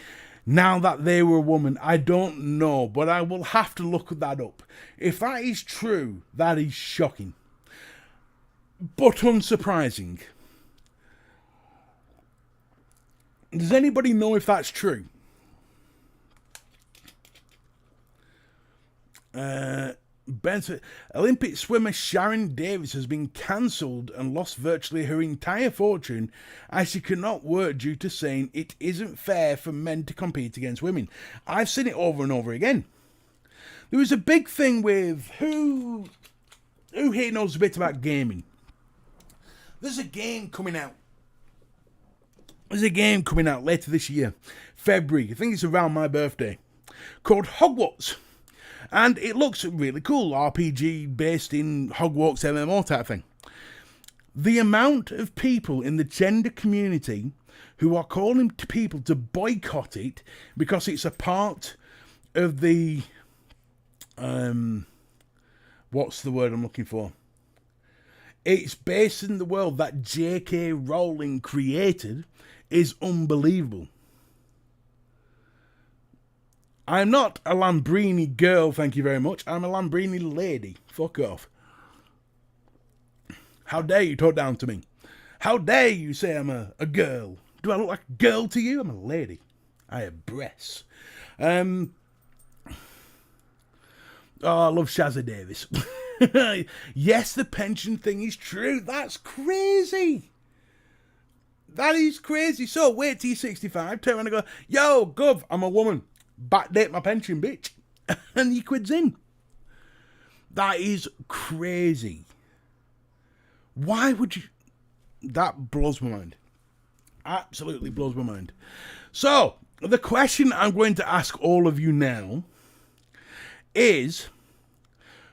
Speaker 1: Now that they were a woman, I don't know, but I will have to look that up. If that is true, that is shocking. But unsurprising. Does anybody know if that's true? Ben Benson, Olympic swimmer Sharon Davis has been cancelled and lost virtually her entire fortune as she cannot work due to saying it isn't fair for men to compete against women. I've seen it over and over again. There was a big thing with who here knows a bit about gaming. There's a game coming out. Later this year, February. I think it's around my birthday, called Hogwarts. And it looks really cool. RPG based in Hogwarts MMO type thing. The amount of people in the gender community who are calling to people to boycott it because it's a part of the... what's the word I'm looking for? It's based in the world that J.K. Rowling created is unbelievable. I'm not a Lambrini girl, thank you very much. I'm a Lambrini lady. Fuck off. How dare you talk down to me? How dare you say I'm a girl? Do I look like a girl to you? I'm a lady. I have breasts. Oh, I love Shazza Davis. Yes, the pension thing is true. That's crazy. That is crazy. So wait till you're 65, turn around and go, yo, Gov, I'm a woman. Backdate my pension, bitch. And he quids in. That is crazy. Why would you... That blows my mind. Absolutely blows my mind. So, the question I'm going to ask all of you now is,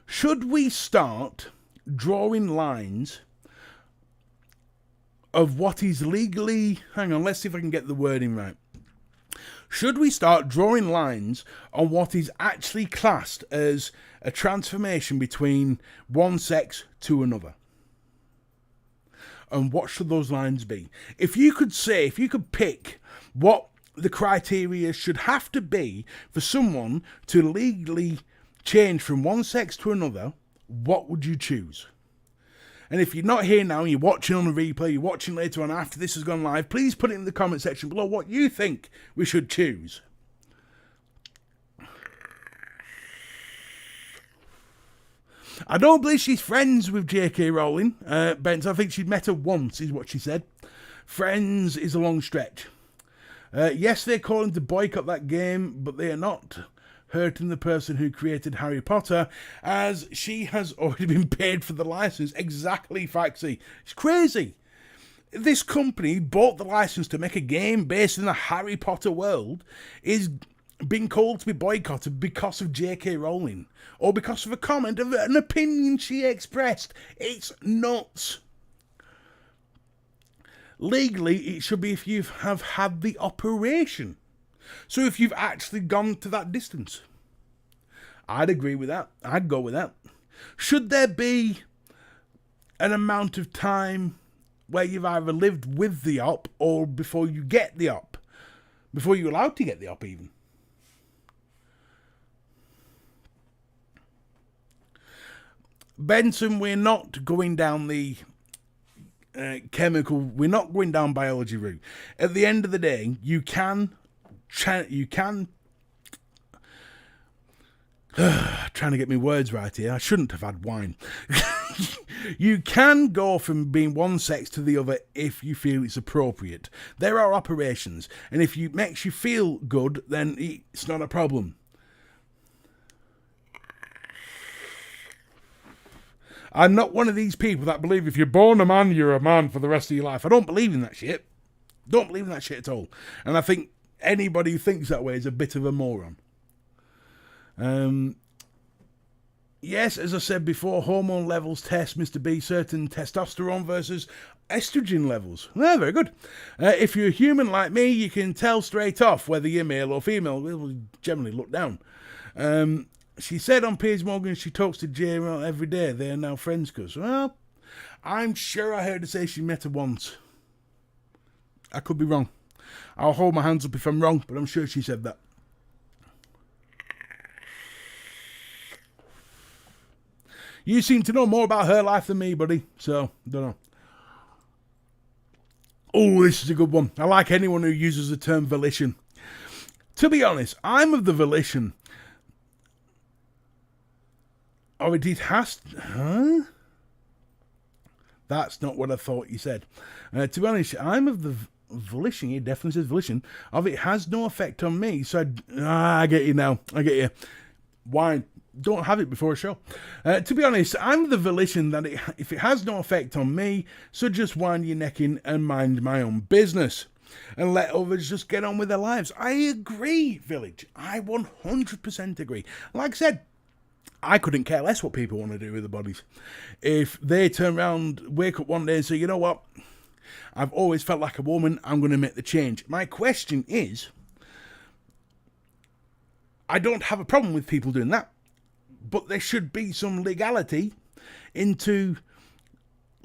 Speaker 1: should we start drawing lines of what is legally... Hang on, let's see if I can get the wording right. Should we start drawing lines on what is actually classed as a transformation between one sex to another? And what should those lines be? If you could pick what the criteria should have to be for someone to legally change from one sex to another, what would you choose? And if you're not here now, you're watching on the replay, you're watching later on after this has gone live, please put it in the comment section below what you think we should choose. I don't believe she's friends with J.K. Rowling. Bent, I think she'd met her once, is what she said. Friends is a long stretch. Yes, they're calling to boycott that game, but they are not hurting the person who created Harry Potter, as she has already been paid for the license. Exactly, Faxi. It's crazy. This company bought the license to make a game based in the Harry Potter world, is being called to be boycotted because of J.K. Rowling, or because of a comment of an opinion she expressed. It's nuts. Legally, it should be if you have had the operation. So if you've actually gone to that distance, I'd agree with that. I'd go with that. Should there be an amount of time where you've either lived with the op or before you get the op? Before you're allowed to get the op even? Benson, we're not going down the chemical, we're not going down biology route. At the end of the day, you can trying to get my words right here. I shouldn't have had wine. You can go from being one sex to the other if you feel it's appropriate. There are operations, and if it makes you feel good, then it's not a problem. I'm not one of these people that believe if you're born a man, you're a man for the rest of your life. I don't believe in that shit. Don't believe in that shit at all. And I think anybody who thinks that way is a bit of a moron. Yes, as I said before, hormone levels test, Mr. B, certain testosterone versus estrogen levels. Yeah, very good. If you're a human like me, you can tell straight off whether you're male or female. We'll generally look down. She said on Piers Morgan she talks to J-Ro every day. They are now friends, cuz. Well, I'm sure I heard her say she met her once. I could be wrong. I'll hold my hands up if I'm wrong, but I'm sure she said that. You seem to know more about her life than me, buddy, so, don't know. Oh, this is a good one. I like anyone who uses the term volition. To be honest, I'm of the volition Or it has... Huh? That's not what I thought you said. To be honest, I'm of the volition, it definitely says volition, of it has no effect on me. So I get you now. I get you. Why don't have it before a show? To be honest, I'm of the volition that if it has no effect on me, so just wind your neck in and mind my own business. And let others just get on with their lives. I agree, Village. I 100% agree. Like I said, I couldn't care less what people want to do with their bodies. If they turn around, wake up one day and say, you know what, I've always felt like a woman, I'm going to make the change. My question is, I don't have a problem with people doing that, but there should be some legality into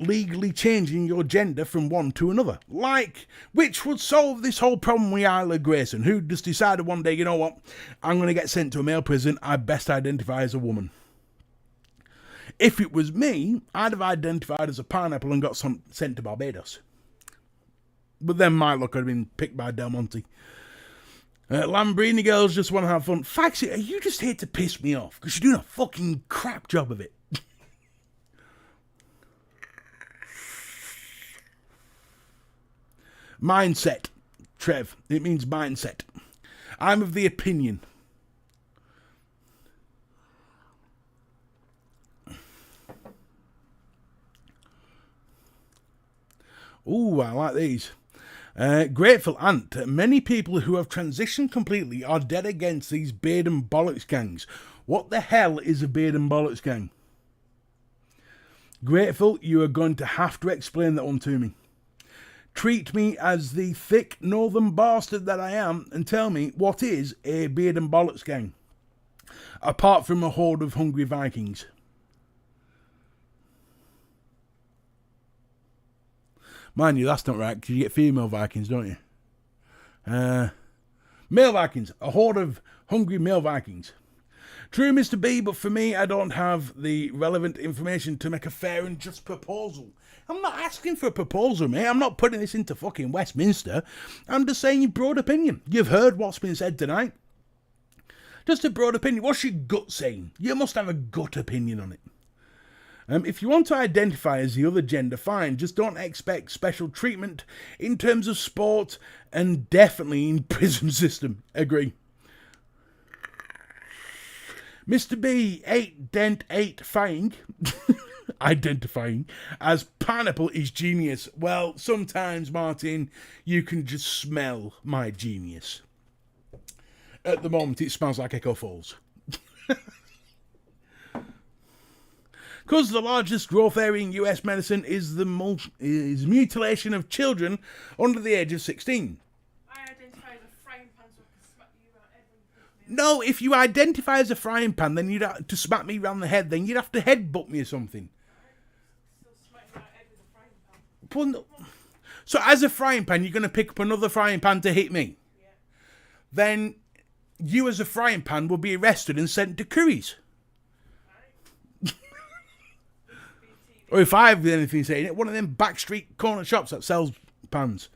Speaker 1: legally changing your gender from one to another. Which would solve this whole problem with Isla Grayson, who just decided one day, you know what, I'm going to get sent to a male prison, I best identify as a woman. If it was me, I'd have identified as a pineapple and got sent to Barbados. But then my luck would have been picked by Del Monte. Lambrini girls just want to have fun. Faxi, are you just here to piss me off? Because you're doing a fucking crap job of it. Mindset, Trev. It means mindset. I'm of the opinion. Ooh, I like these. Grateful Ant. Many people who have transitioned completely are dead against these beard and bollocks gangs. What the hell is a beard and bollocks gang? Grateful, you are going to have to explain that one to me. Treat me as the thick northern bastard that I am and tell me what is a beard and bollocks gang, apart from a horde of hungry Vikings. Mind you, that's not right, because you get female Vikings, don't you? Male Vikings, a horde of hungry male Vikings. True, Mr. B, but for me, I don't have the relevant information to make a fair and just proposal. I'm not asking for a proposal, mate. I'm not putting this into fucking Westminster. I'm just saying your broad opinion. You've heard what's been said tonight. Just a broad opinion. What's your gut saying? You must have a gut opinion on it. If you want to identify as the other gender, fine. Just don't expect special treatment in terms of sport and definitely in prison system. Agree. Mr. B, 8 dent 8 fying, identifying as pineapple is genius. Well, sometimes, Martin, you can just smell my genius. At the moment, it smells like Echo Falls. Because the largest growth area in US medicine is the mutilation of children under the age of 16. No, if you identify as a frying pan, then you'd have to smack me round the head. Then you'd have to headbutt me or something. Well, no. So as a frying pan, you're going to pick up another frying pan to hit me. Yeah. Then you as a frying pan will be arrested and sent to Curry's. Right. Or if I have anything saying it, one of them backstreet corner shops that sells pans.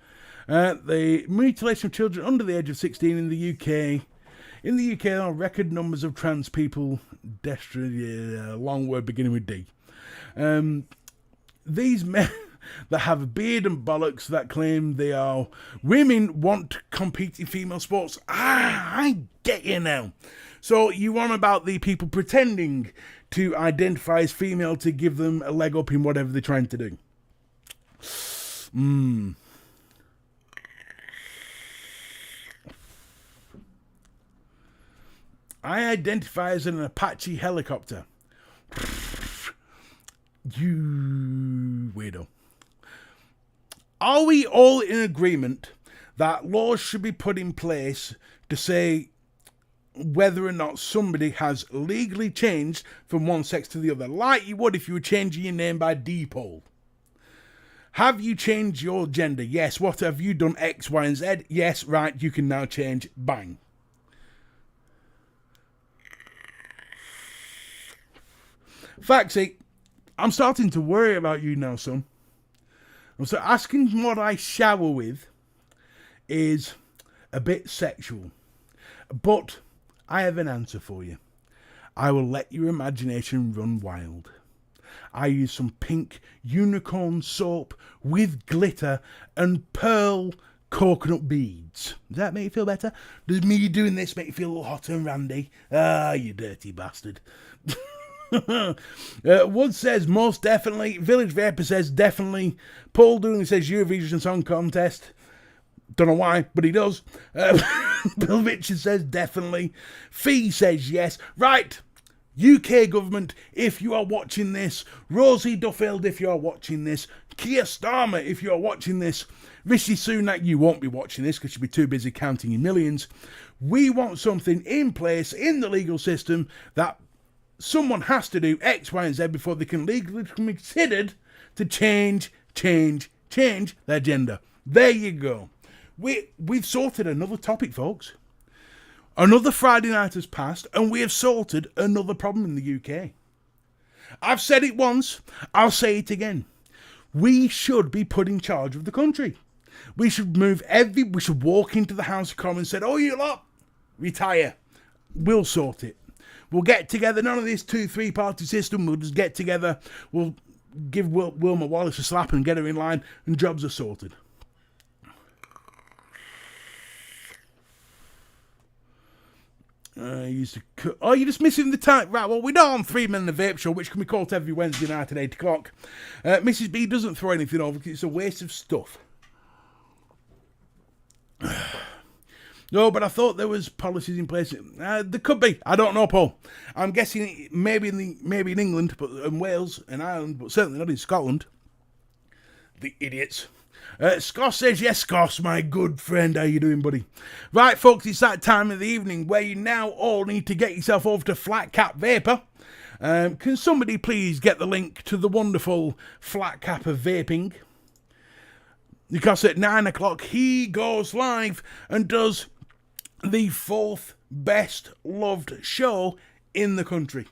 Speaker 1: The mutilation of children under the age of 16 in the UK. In the UK, there are record numbers of trans people, a long word beginning with D. These men that have a beard and bollocks that claim they are women want to compete in female sports. I get you now. So you want about the people pretending to identify as female to give them a leg up in whatever they're trying to do. I identify as an Apache helicopter. You weirdo. Are we all in agreement that laws should be put in place to say whether or not somebody has legally changed from one sex to the other, like you would if you were changing your name by deed-poll? Have you changed your gender? Yes. What have you done? X, Y, and Z? Yes. Right. You can now change. Bang. Faxi, I'm starting to worry about you now, son. So asking what I shower with is a bit sexual. But I have an answer for you. I will let your imagination run wild. I use some pink unicorn soap with glitter and pearl coconut beads. Does that make you feel better? Does me doing this make you feel a little hotter and randy? Ah, you dirty bastard. Wood says most definitely. Village Vapor says definitely. Paul Dooley says Eurovision Song Contest. Don't know why, but he does. Bill Richard says definitely. Fee says yes. Right. UK government, if you are watching this. Rosie Duffield, if you are watching this. Keir Starmer, if you are watching this. Rishi Sunak, you won't be watching this because you'll be too busy counting your millions. We want something in place in the legal system that someone has to do X, Y, and Z before they can legally be considered to change their gender. There you go. We've sorted another topic, folks. Another Friday night has passed, and we have sorted another problem in the UK. I've said it once, I'll say it again. We should be put in charge of the country. We should we should walk into the House of Commons and say, oh, you lot, retire. We'll sort it. We'll get together, none of this 2-3 party system, we'll just get together, we'll give Wilma Wallace a slap and get her in line, and jobs are sorted. You're just missing the time. Right, well, we're not on 3 Men in the Vape Show, which can be caught every Wednesday night at 8 o'clock. Mrs. B doesn't throw anything over because it's a waste of stuff. No, but I thought there was policies in place. There could be. I don't know, Paul. I'm guessing maybe in England, but in Wales and Ireland, but certainly not in Scotland. The idiots. Scoss says, yes, Scoss, my good friend. How you doing, buddy? Right, folks, it's that time of the evening where you now all need to get yourself over to Flat Cap Vapor. Can somebody please get the link to the wonderful Flat Cap of Vaping? Because at 9 o'clock he goes live and does the 4th best loved show in the country.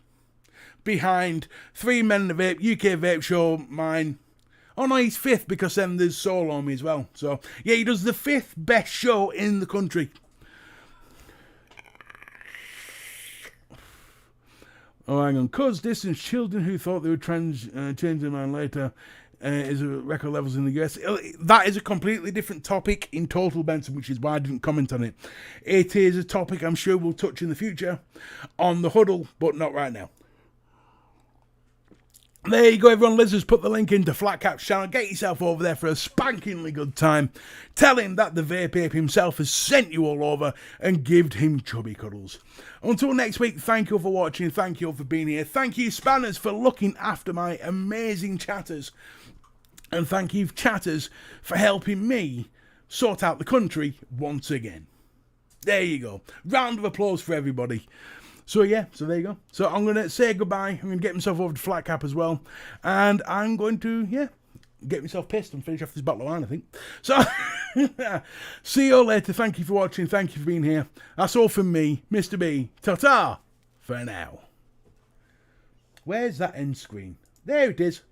Speaker 1: Behind 3 Men in the Vape, UK Vape Show, mine. Oh no, he's 5th because then there's Solo Me as well. So, yeah, he does the 5th best show in the country. Oh, hang on. Cuz distance children who thought they would change their mind later is record levels in the US. That is a completely different topic in total, Benson, which is why I didn't comment on it. It is a topic I'm sure we'll touch in the future on the huddle, but not right now. There you go, everyone. Liz has put the link into Flat Cap's channel. Get yourself over there for a spankingly good time. Tell him that the VapeApe himself has sent you all over and give him chubby cuddles. Until next week, thank you all for watching. Thank you all for being here. Thank you, Spanners, for looking after my amazing chatters. And thank you, chatters, for helping me sort out the country once again. There you go. Round of applause for everybody. So yeah, so there you go. So I'm going to say goodbye. I'm going to get myself over to Flat Cap as well. And I'm going to, get myself pissed and finish off this bottle of wine, I think. So, see you all later. Thank you for watching. Thank you for being here. That's all from me, Mr. B. Ta-ta for now. Where's that end screen? There it is.